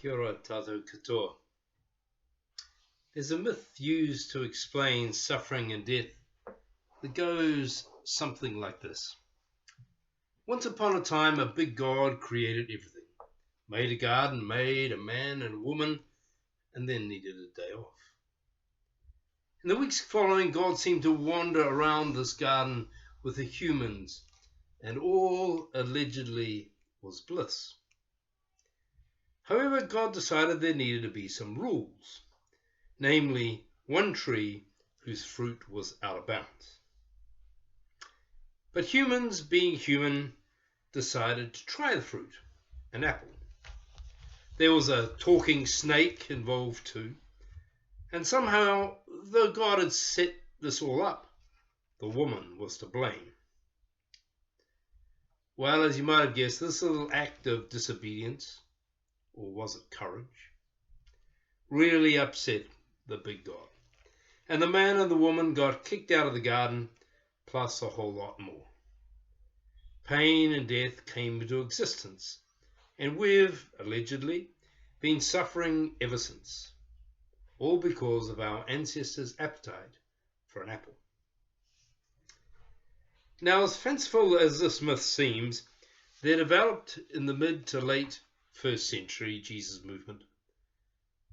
Kia ora tātou katoa. There's a myth used to explain suffering and death that goes something like this. Once upon a time, a big God created everything, made a garden, made a man and a woman, and then needed a day off. In the weeks following, God seemed to wander around this garden with the humans, and all allegedly was bliss. However, God decided there needed to be some rules, namely one tree whose fruit was out of bounds. But humans, being human, decided to try the fruit, an apple. There was a talking snake involved too, and somehow, though God had set this all up, the woman was to blame. Well, as you might have guessed, this little act of disobedience, or was it courage, really upset the big God. And the man and the woman got kicked out of the garden, plus a whole lot more. Pain and death came into existence, and we've, allegedly, been suffering ever since, all because of our ancestors' appetite for an apple. Now, as fanciful as this myth seems, there developed in the mid to late 1st century Jesus movement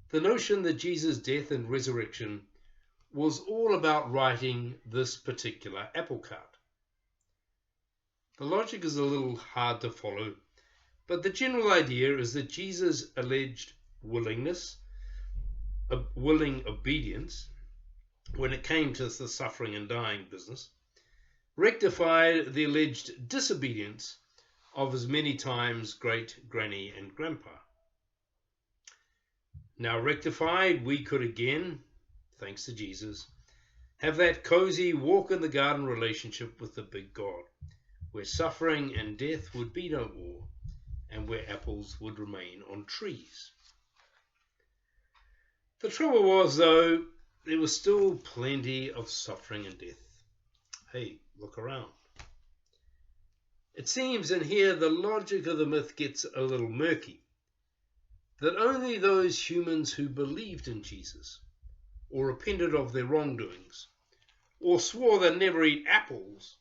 the notion that Jesus' death and resurrection was all about righting this particular apple cart. The logic is a little hard to follow, but the general idea is that Jesus' alleged willing obedience, when it came to the suffering and dying business, rectified the alleged disobedience of his many times great granny and grandpa. Now rectified, we could again, thanks to Jesus, have that cozy walk in the garden relationship with the big God, where suffering and death would be no more, and where apples would remain on trees. The trouble was, though, there was still plenty of suffering and death. Hey, look around. It seems, and here the logic of the myth gets a little murky, that only those humans who believed in Jesus, or repented of their wrongdoings, or swore they'd never eat apples,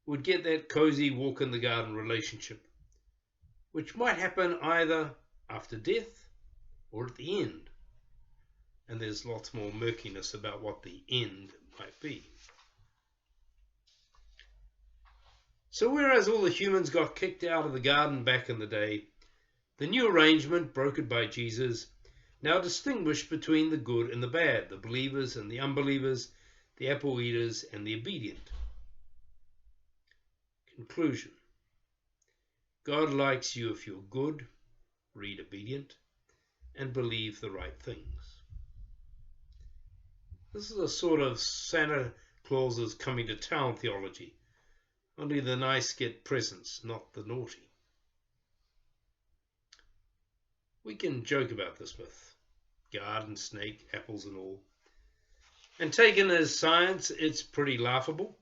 would get that cozy walk in the garden relationship, which might happen either after death or at the end. And there's lots more murkiness about what the end might be. So whereas all the humans got kicked out of the garden back in the day, the new arrangement, brokered by Jesus, now distinguished between the good and the bad, the believers and the unbelievers, the apple eaters and the obedient. Conclusion. God likes you if you're good, read obedient, and believe the right things. This is a sort of Santa Claus's coming to town theology. Only the nice get presents, not the naughty. We can joke about this myth, garden, snake, apples and all. And taken as science, it's pretty laughable.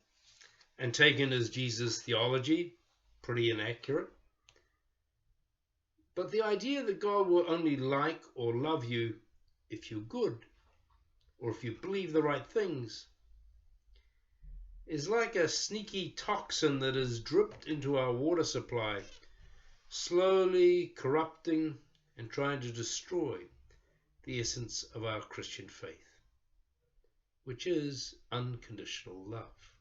And taken as Jesus' theology, pretty inaccurate. But the idea that God will only like or love you if you're good, or if you believe the right things, is like a sneaky toxin that is dripped into our water supply, slowly corrupting and trying to destroy the essence of our Christian faith, which is unconditional love.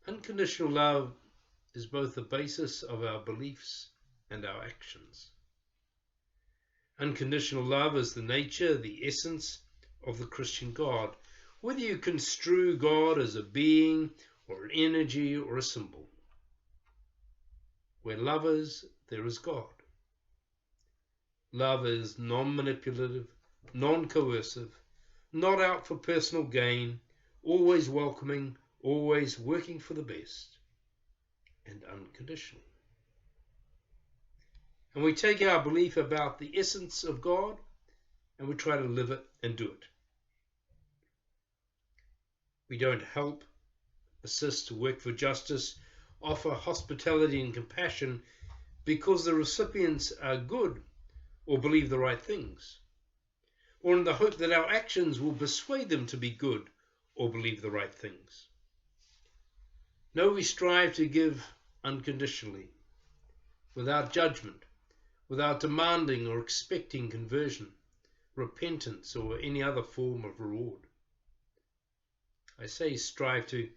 Unconditional love is both the basis of our beliefs and our actions. Unconditional love is the nature, the essence of the Christian God, whether you construe God as a being or an energy or a symbol. Where love is, there is God. Love is non-manipulative, non-coercive, not out for personal gain, always welcoming, always working for the best, and unconditional. And we take our belief about the essence of God and we try to live it and do it. We don't help, assist, work for justice, offer hospitality and compassion because the recipients are good or believe the right things, or in the hope that our actions will persuade them to be good or believe the right things. No, we strive to give unconditionally, without judgment, without demanding or expecting conversion, repentance, or any other form of reward. I say strive to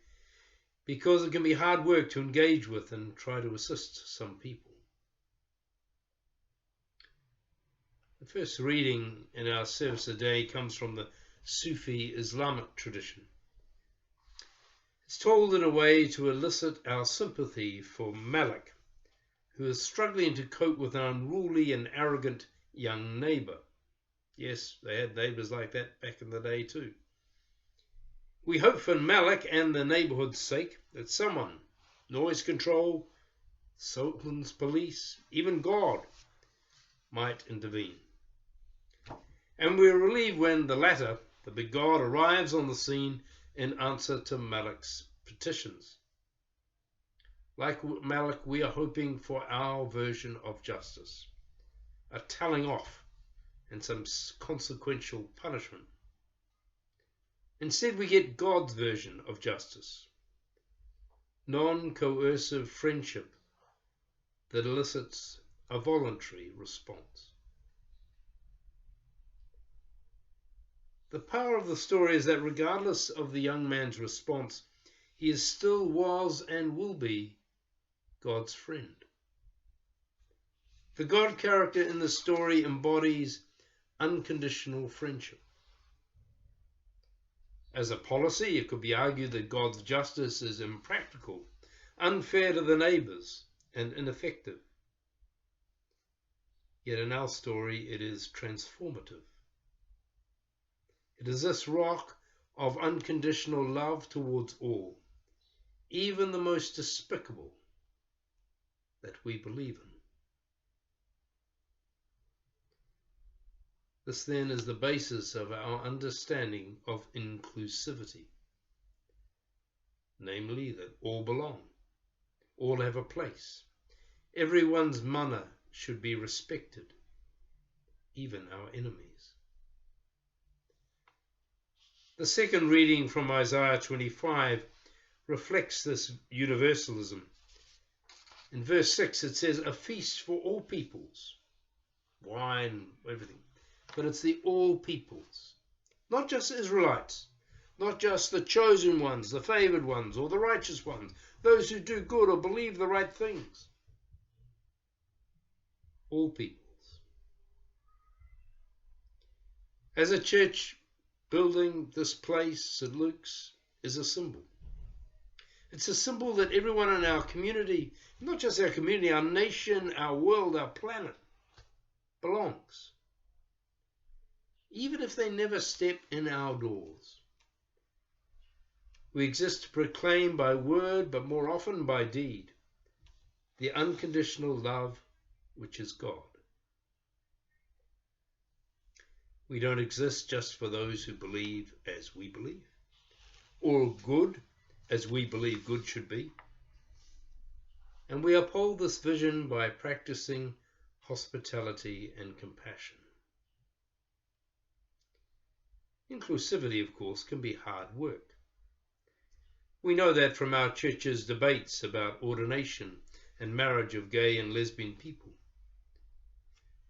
because it can be hard work to engage with and try to assist some people. The first reading in our service today comes from the Sufi Islamic tradition. It's told in a way to elicit our sympathy for Malik, who is struggling to cope with an unruly and arrogant young neighbor. Yes, they had neighbors like that back in the day too. We hope for Malik and the neighborhood's sake that someone, noise control, Sultan's police, even God, might intervene. And we're relieved when the latter, the big God, arrives on the scene in answer to Malik's petitions. Like Malik, we are hoping for our version of justice, a telling off and some consequential punishment. Instead, we get God's version of justice, non-coercive friendship that elicits a voluntary response. The power of the story is that regardless of the young man's response, he still was and will be God's friend. The God character in the story embodies unconditional friendship. As a policy, it could be argued that God's justice is impractical, unfair to the neighbors, and ineffective. Yet in our story, it is transformative. It is this rock of unconditional love towards all, even the most despicable, that we believe in. This then is the basis of our understanding of inclusivity, namely that all belong, all have a place, everyone's mana should be respected, even our enemies. The second reading from Isaiah 25 reflects this universalism. In verse 6 it says, a feast for all peoples, wine, everything. But it's the all peoples, not just Israelites, not just the chosen ones, the favored ones, or the righteous ones, those who do good or believe the right things. All peoples. As a church, building this place, St. Luke's, is a symbol. It's a symbol that everyone in our community, not just our community, our nation, our world, our planet, belongs. Even if they never step in our doors. We exist to proclaim by word, but more often by deed, the unconditional love which is God. We don't exist just for those who believe as we believe, or good as we believe good should be. And we uphold this vision by practicing hospitality and compassion. Inclusivity, of course, can be hard work. We know that from our church's debates about ordination and marriage of gay and lesbian people.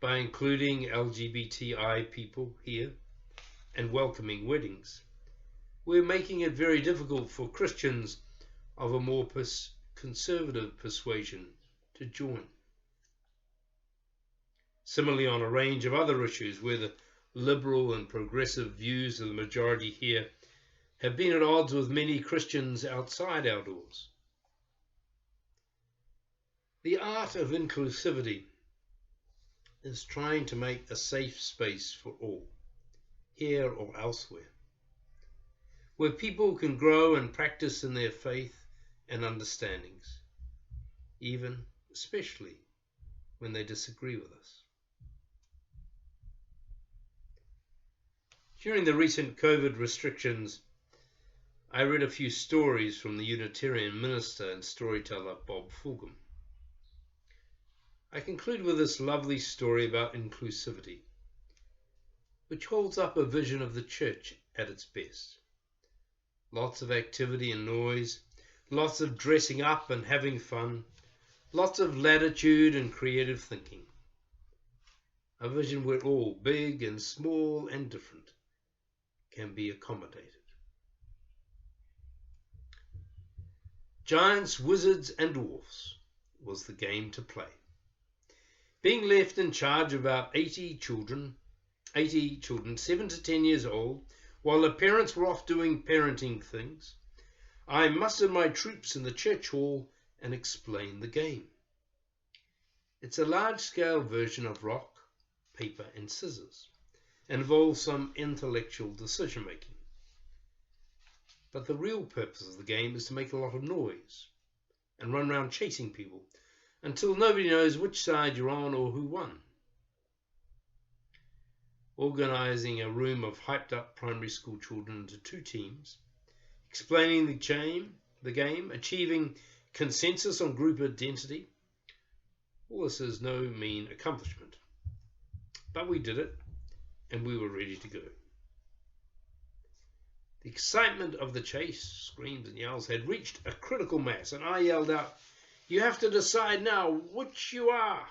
By including LGBTI people here and welcoming weddings, we're making it very difficult for Christians of a more conservative persuasion to join. Similarly, on a range of other issues where the liberal and progressive views of the majority here have been at odds with many Christians outside our doors. The art of inclusivity is trying to make a safe space for all, here or elsewhere, where people can grow and practice in their faith and understandings, especially when they disagree with us. During the recent COVID restrictions, I read a few stories from the Unitarian minister and storyteller Bob Fulgham. I conclude with this lovely story about inclusivity, which holds up a vision of the church at its best. Lots of activity and noise, lots of dressing up and having fun, lots of latitude and creative thinking. A vision where all, big and small and different, can be accommodated. Giants, wizards and dwarfs was the game to play. Being left in charge of about 80 children, 7 to 10 years old, while the parents were off doing parenting things, I mustered my troops in the church hall and explained the game. It's a large-scale version of rock, paper and scissors, and involves some intellectual decision-making. But the real purpose of the game is to make a lot of noise and run around chasing people until nobody knows which side you're on or who won. Organising a room of hyped-up primary school children into 2 teams, explaining the game, achieving consensus on group identity. All this is no mean accomplishment. But we did it, and we were ready to go. The excitement of the chase, screams and yells, had reached a critical mass, and I yelled out, "You have to decide now which you are.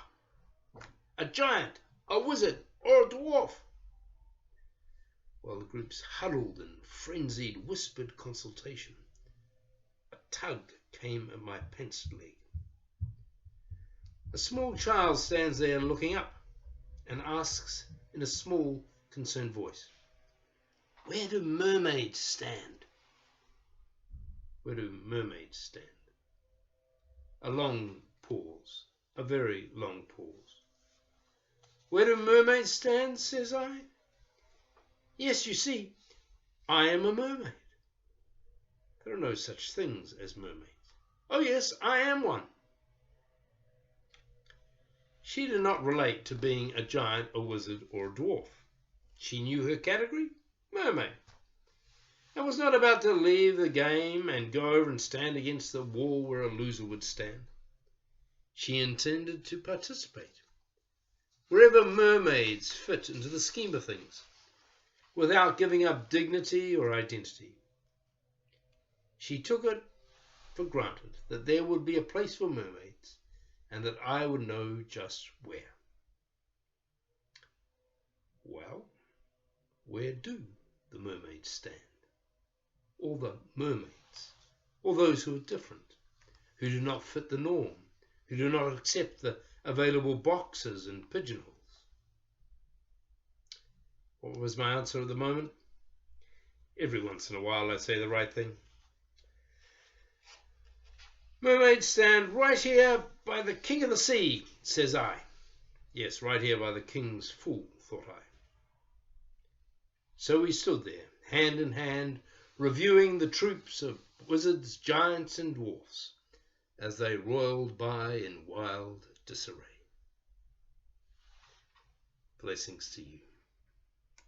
A giant, a wizard, or a dwarf." While the groups huddled in frenzied, whispered consultation, a tug came at my pants leg. A small child stands there looking up and asks in a small, concerned voice, "Where do mermaids stand?" Where do mermaids stand? A long pause, a very long pause. "Where do mermaids stand?" says I. "Yes, you see, I am a mermaid." "There are no such things as mermaids." "Oh yes, I am one." She did not relate to being a giant, a wizard, or a dwarf. She knew her category, mermaid, and was not about to leave the game and go over and stand against the wall where a loser would stand. She intended to participate, wherever mermaids fit into the scheme of things, without giving up dignity or identity. She took it for granted that there would be a place for mermaids, and that I would know just where. Well, where do the mermaids stand? All the mermaids, all those who are different, who do not fit the norm, who do not accept the available boxes and pigeonholes. What was my answer at the moment? Every once in a while I say the right thing. "Mermaids stand right here by the king of the sea," says I. Yes, right here by the king's fool, thought I. So we stood there, hand in hand, reviewing the troops of wizards, giants, and dwarfs as they roiled by in wild disarray. Blessings to you.